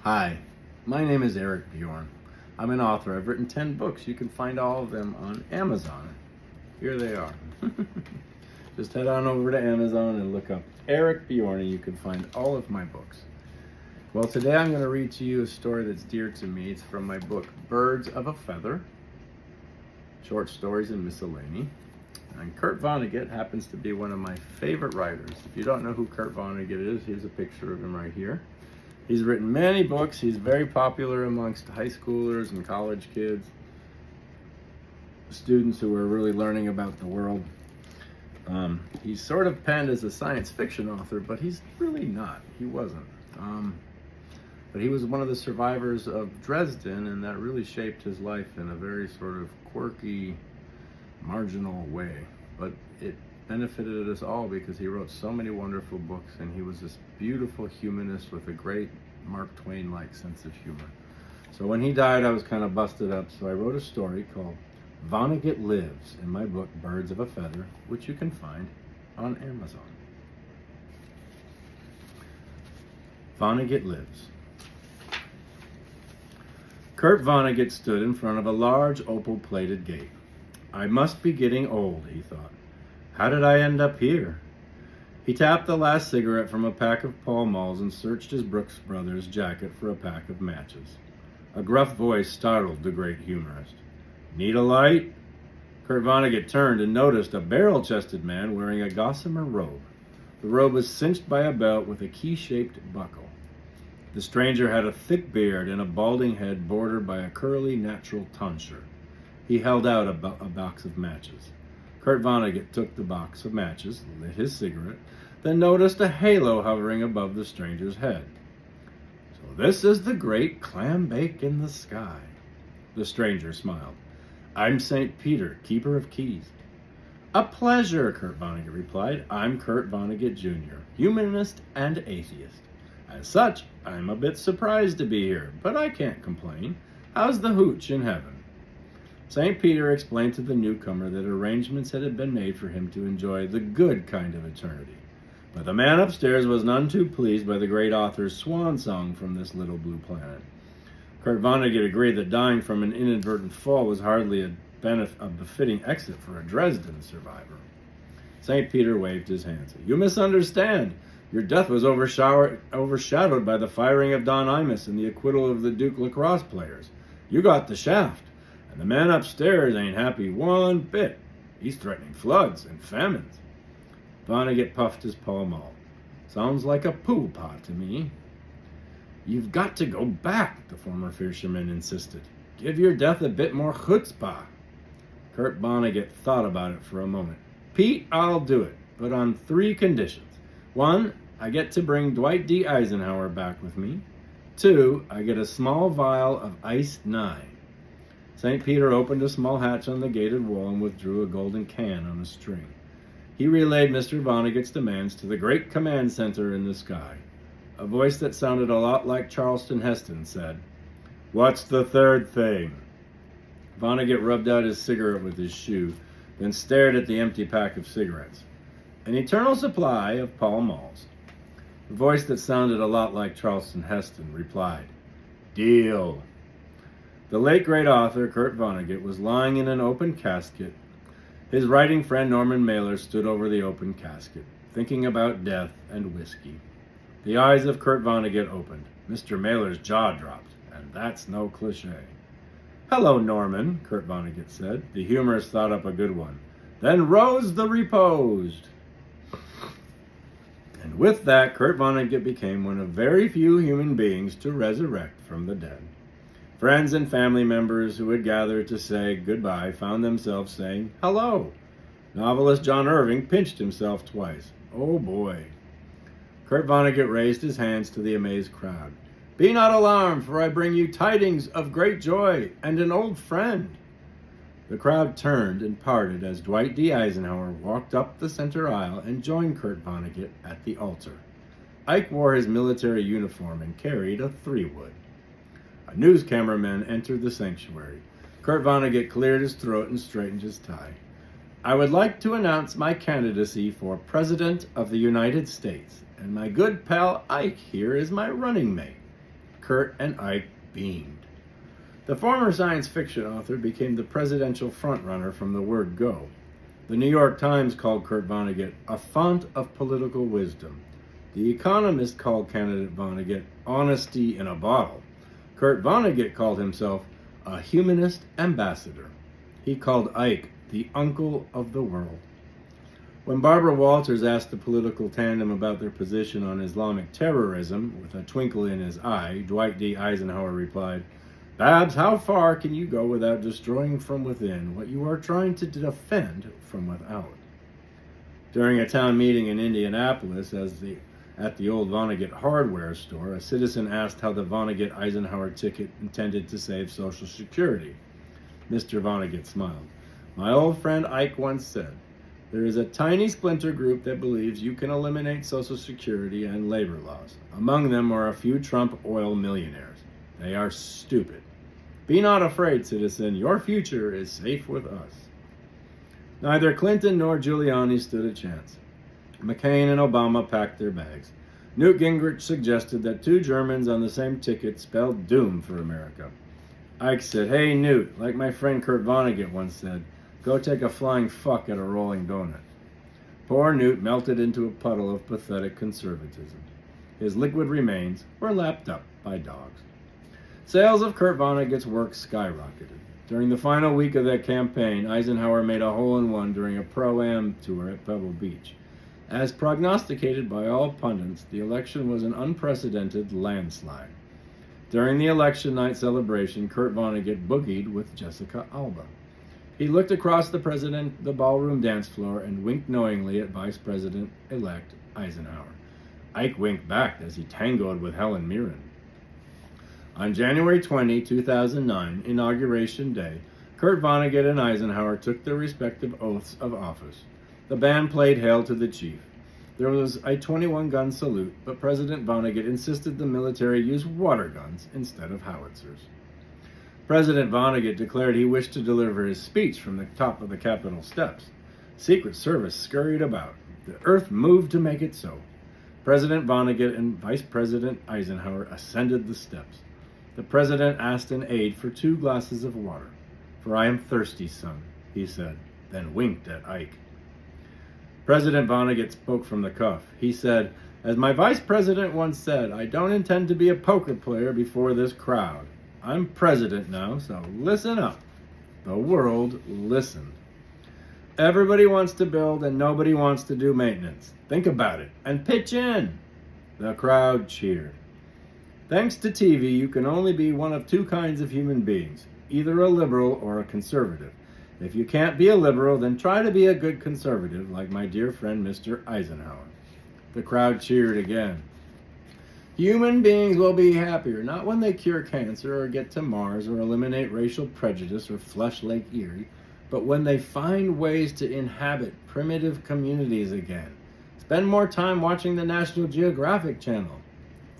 Hi, my name is Eric Bjorn. I'm an author. I've written 10 books. You can find all of them on Amazon. Here they are. Just head on over to Amazon and look up Eric Bjorn and you can find all of my books. Well, today I'm going to read to you a story that's dear to me. It's from my book, Birds of a Feather, Short Stories and Miscellany. And Kurt Vonnegut happens to be one of my favorite writers. If you don't know who Kurt Vonnegut is, here's a picture of him right here. He's written many books. He's very popular amongst high schoolers and college kids, students who are really learning about the world. He's sort of penned as a science fiction author, but he's really not. He wasn't. But he was one of the survivors of Dresden, and that really shaped his life in a very sort of quirky, marginal way. But it benefited us all because he wrote so many wonderful books, and he was this beautiful humanist with a great Mark Twain-like sense of humor. So when he died, I was kind of busted up, so I wrote a story called Vonnegut Lives in my book, Birds of a Feather, which you can find on Amazon. Vonnegut Lives. Kurt Vonnegut stood in front of a large opal-plated gate. I must be getting old, he thought. How did I end up here? He tapped the last cigarette from a pack of Pall Malls and searched his Brooks Brothers jacket for a pack of matches. A gruff voice startled the great humorist. Need a light? Kurt Vonnegut turned and noticed a barrel-chested man wearing a gossamer robe. The robe was cinched by a belt with a key-shaped buckle. The stranger had a thick beard and a balding head bordered by a curly natural tonsure. He held out a box of matches. Kurt Vonnegut took the box of matches, lit his cigarette, then noticed a halo hovering above the stranger's head. So this is the great clam bake in the sky. The stranger smiled. I'm St. Peter, keeper of keys. A pleasure, Kurt Vonnegut replied. I'm Kurt Vonnegut Jr., humanist and atheist. As such, I'm a bit surprised to be here, but I can't complain. How's the hooch in heaven? St. Peter explained to the newcomer that arrangements had been made for him to enjoy the good kind of eternity. But the man upstairs was none too pleased by the great author's swan song from this little blue planet. Kurt Vonnegut agreed that dying from an inadvertent fall was hardly a befitting exit for a Dresden survivor. St. Peter waved his hands. You misunderstand. Your death was overshadowed by the firing of Don Imus and the acquittal of the Duke lacrosse players. You got the shaft. And the man upstairs ain't happy one bit. He's threatening floods and famines. Vonnegut puffed his Pall Mall. Sounds like a poo pot to me. You've got to go back, the former fisherman insisted. Give your death a bit more chutzpah. Kurt Vonnegut thought about it for a moment. Pete, I'll do it, but on 3 conditions. 1, I get to bring Dwight D. Eisenhower back with me. 2, I get a small vial of iced 9. St. Peter opened a small hatch on the gated wall and withdrew a golden can on a string. He relayed Mr. Vonnegut's demands to the great command center in the sky. A voice that sounded a lot like Charleston Heston said, What's the 3rd thing? Vonnegut rubbed out his cigarette with his shoe, then stared at the empty pack of cigarettes. An eternal supply of Pall Malls. The voice that sounded a lot like Charleston Heston replied, Deal. The late great author, Kurt Vonnegut, was lying in an open casket. His writing friend Norman Mailer stood over the open casket, thinking about death and whiskey. The eyes of Kurt Vonnegut opened. Mr. Mailer's jaw dropped, and that's no cliche. Hello, Norman, Kurt Vonnegut said. The humorist thought up a good one. Then rose the reposed. And with that, Kurt Vonnegut became one of very few human beings to resurrect from the dead. Friends and family members who had gathered to say goodbye found themselves saying hello. Novelist John Irving pinched himself twice. Oh boy. Kurt Vonnegut raised his hands to the amazed crowd. Be not alarmed, for I bring you tidings of great joy and an old friend. The crowd turned and parted as Dwight D. Eisenhower walked up the center aisle and joined Kurt Vonnegut at the altar. Ike wore his military uniform and carried a 3-wood. A news cameraman entered the sanctuary. Kurt Vonnegut cleared his throat and straightened his tie. I would like to announce my candidacy for President of the United States, and my good pal Ike here is my running mate. Kurt and Ike beamed. The former science fiction author became the presidential frontrunner from the word go. The New York Times called Kurt Vonnegut a font of political wisdom. The Economist called candidate Vonnegut honesty in a bottle. Kurt Vonnegut called himself a humanist ambassador. He called Ike the uncle of the world. When Barbara Walters asked the political tandem about their position on Islamic terrorism, with a twinkle in his eye, Dwight D. Eisenhower replied, "Babs, how far can you go without destroying from within what you are trying to defend from without?" During a town meeting in Indianapolis, at the old Vonnegut hardware store, a citizen asked how the Vonnegut-Eisenhower ticket intended to save Social Security. Mr. Vonnegut smiled. "My old friend Ike once said, there is a tiny splinter group that believes you can eliminate Social Security and labor laws. Among them are a few Trump oil millionaires. They are stupid. Be not afraid, citizen. Your future is safe with us." Neither Clinton nor Giuliani stood a chance. McCain and Obama packed their bags. Newt Gingrich suggested that two Germans on the same ticket spelled doom for America. Ike said, "Hey, Newt, like my friend Kurt Vonnegut once said, go take a flying fuck at a rolling donut." Poor Newt melted into a puddle of pathetic conservatism. His liquid remains were lapped up by dogs. Sales of Kurt Vonnegut's work skyrocketed. During the final week of that campaign, Eisenhower made a hole-in-one during a Pro-Am tour at Pebble Beach. As prognosticated by all pundits, the election was an unprecedented landslide. During the election night celebration, Kurt Vonnegut boogied with Jessica Alba. He looked across the ballroom dance floor and winked knowingly at Vice President-elect Eisenhower. Ike winked back as he tangoed with Helen Mirren. On January 20, 2009, Inauguration Day, Kurt Vonnegut and Eisenhower took their respective oaths of office. The band played Hail to the Chief. There was a 21-gun salute, but President Vonnegut insisted the military use water guns instead of howitzers. President Vonnegut declared he wished to deliver his speech from the top of the Capitol steps. Secret Service scurried about. The earth moved to make it so. President Vonnegut and Vice President Eisenhower ascended the steps. The president asked an aide for 2 glasses of water. "For I am thirsty, son," he said, then winked at Ike. President Vonnegut spoke from the cuff. He said, "As my vice president once said, I don't intend to be a poker player before this crowd. I'm president now, so listen up." The world listened. Everybody wants to build and nobody wants to do maintenance. Think about it and pitch in. The crowd cheered. Thanks to TV, you can only be one of 2 kinds of human beings, either a liberal or a conservative. If you can't be a liberal, then try to be a good conservative, like my dear friend Mr. Eisenhower. The crowd cheered again. Human beings will be happier, not when they cure cancer or get to Mars or eliminate racial prejudice or flush Lake Erie, but when they find ways to inhabit primitive communities again. Spend more time watching the National Geographic Channel.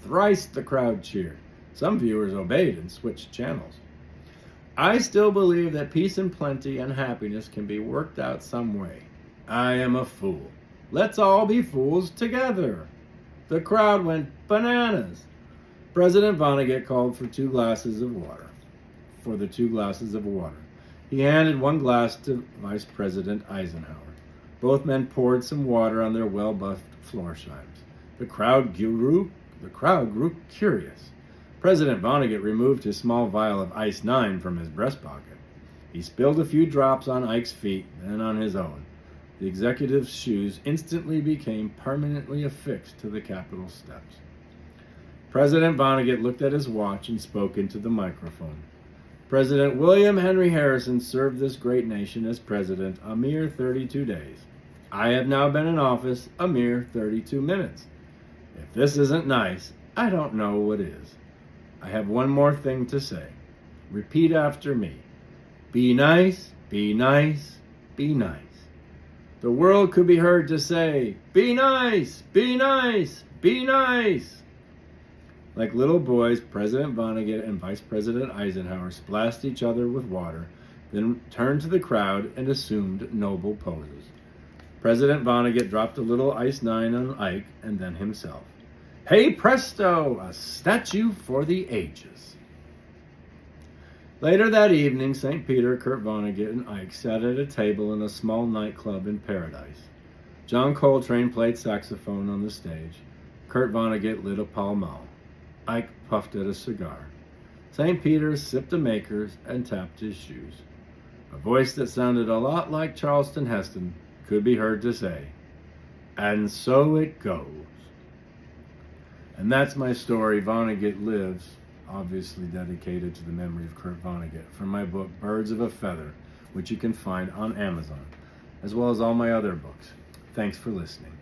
Thrice the crowd cheered. Some viewers obeyed and switched channels. I still believe that peace and plenty and happiness can be worked out some way. I am a fool. Let's all be fools together. The crowd went bananas. President Vonnegut called for 2 glasses of water. He handed 1 glass to Vice President Eisenhower. Both men poured some water on their well-buffed floorsheims. The crowd grew curious. President Vonnegut removed his small vial of Ice 9 from his breast pocket. He spilled a few drops on Ike's feet, then on his own. The executive's shoes instantly became permanently affixed to the Capitol steps. President Vonnegut looked at his watch and spoke into the microphone. President William Henry Harrison served this great nation as president a mere 32 days. I have now been in office a mere 32 minutes. If this isn't nice, I don't know what is. I have one more thing to say. Repeat after me. Be nice, be nice, be nice. The world could be heard to say, be nice, be nice, be nice. Like little boys, President Vonnegut and Vice President Eisenhower splashed each other with water, then turned to the crowd and assumed noble poses. President Vonnegut dropped a little Ice 9 on Ike and then himself. Hey presto, a statue for the ages. Later that evening, St. Peter, Kurt Vonnegut, and Ike sat at a table in a small nightclub in Paradise. John Coltrane played saxophone on the stage. Kurt Vonnegut lit a Pall Mall. Ike puffed at a cigar. St. Peter sipped a Maker's and tapped his shoes. A voice that sounded a lot like Charleston Heston could be heard to say, "And so it goes." And that's my story, Vonnegut Lives, obviously dedicated to the memory of Kurt Vonnegut, from my book Birds of a Feather, which you can find on Amazon, as well as all my other books. Thanks for listening.